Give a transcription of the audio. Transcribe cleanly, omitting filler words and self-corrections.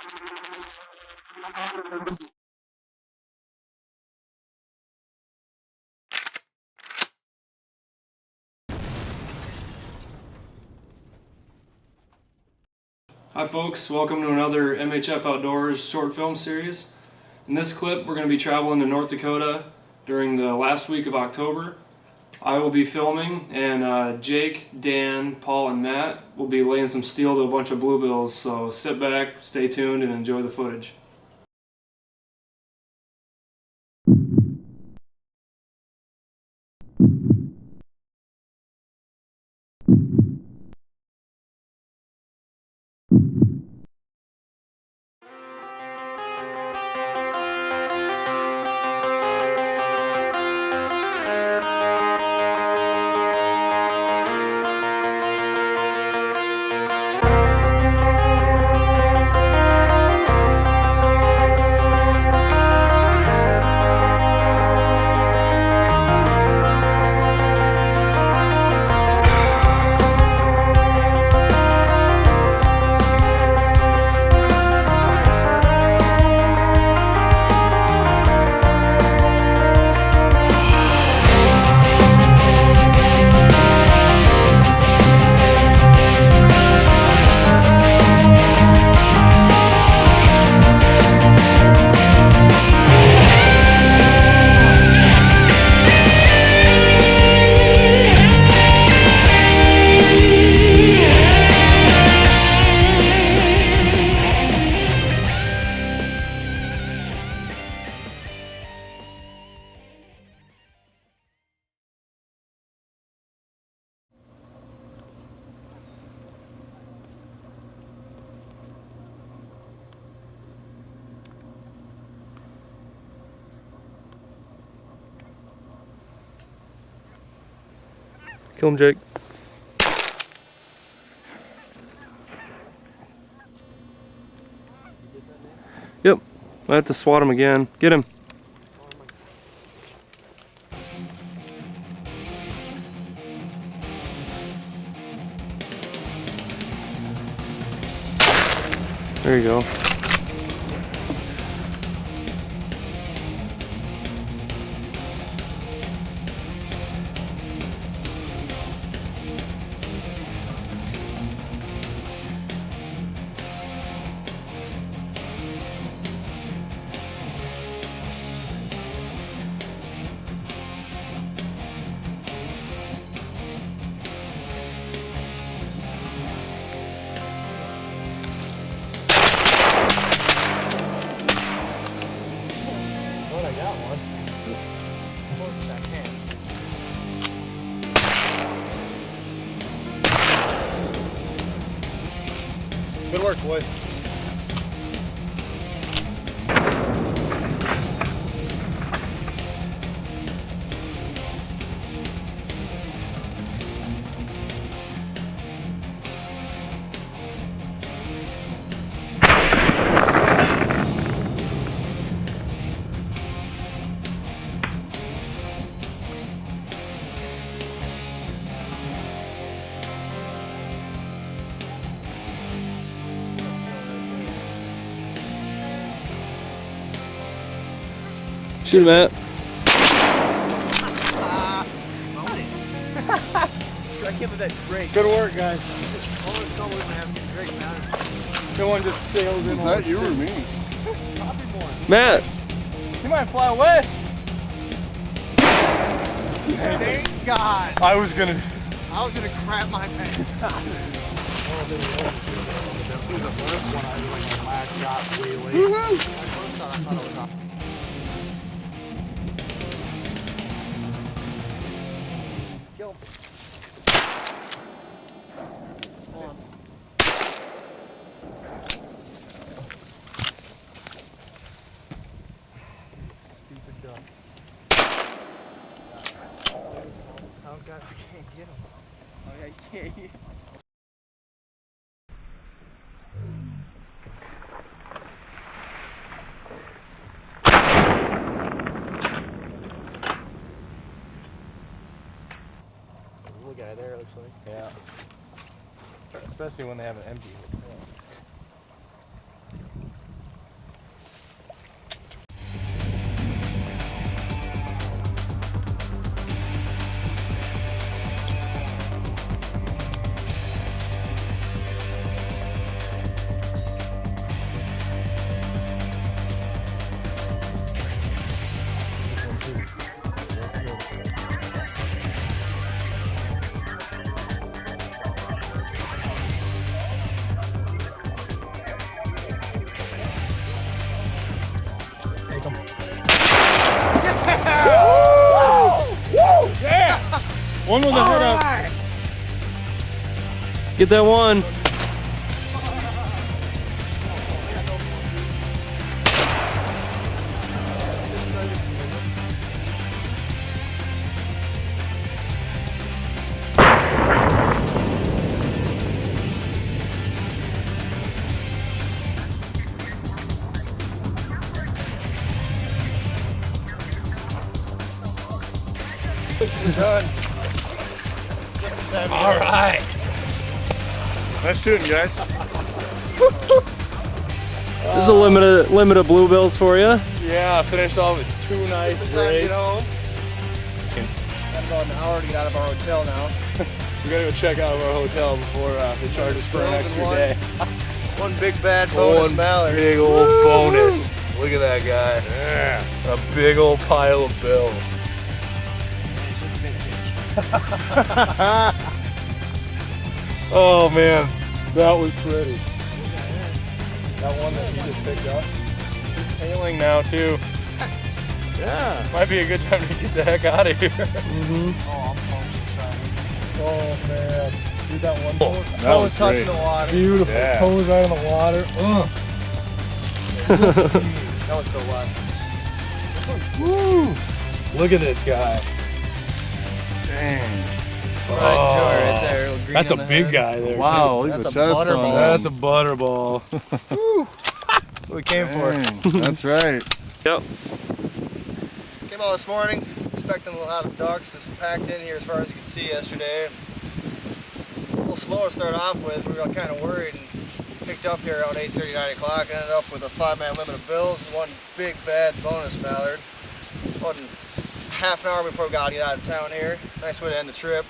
Hi folks, welcome to another MHF Outdoors short film series. In this clip we're going to be traveling to North Dakota during the last week of October. I will be filming and Jake, Dan, Paul, and Matt will be laying some steel to a bunch of bluebills, so sit back, stay tuned, and enjoy the footage. Kill him, Jake. Yep, I have to swat him again. Get him. There you go. Good work, boy. Shoot him, Matt. Good work, guys. No one just sails in. Was that you or me? Matt! You might fly away. Thank God. I was gonna crap my pants. This is the first one I was like my last shot way late. Kill him. Hold on. Stupid duck. Oh God, I can't get him. Oh yeah, you can't. Guy there, it looks like. Yeah. Especially when they have an empty. One with the head up. Get that one. Done. All right. Nice shooting, guys. There's a limit of bluebills for you. Yeah, finished off with 2 nice Just in time to rays. get home. Got about an hour to get out of our hotel now. We gotta go check out our hotel before they charge us for an Bills extra and one. day. One big bad bonus mallard. Big old bonus. Look at that guy. Yeah. A big old pile of bills. Oh man, that was pretty. That one that you just picked up. It's hailing now too. Yeah. Might be a good time to get the heck out of here. Oh man. See that one? Toes touching the water. Beautiful. Yeah. Toes right on the water. Ugh. That was so wild. Woo. Look at this guy. Dang. Oh. Right there. Little green That's a on the big head. guy there. Wow, too. look at That's the a chest on butterball. that. That's a butterball. That's what we came for. That's right. Yep. Came out this morning, expecting a lot of ducks. It's packed in here as far as you can see yesterday. A little slow to start off with. We were kind of worried and picked up here around 8:30, 9 o'clock. Ended up with a 5-man limit of bills and one big bad bonus mallard. About half an hour before we got to get out of town here. Nice way to end the trip.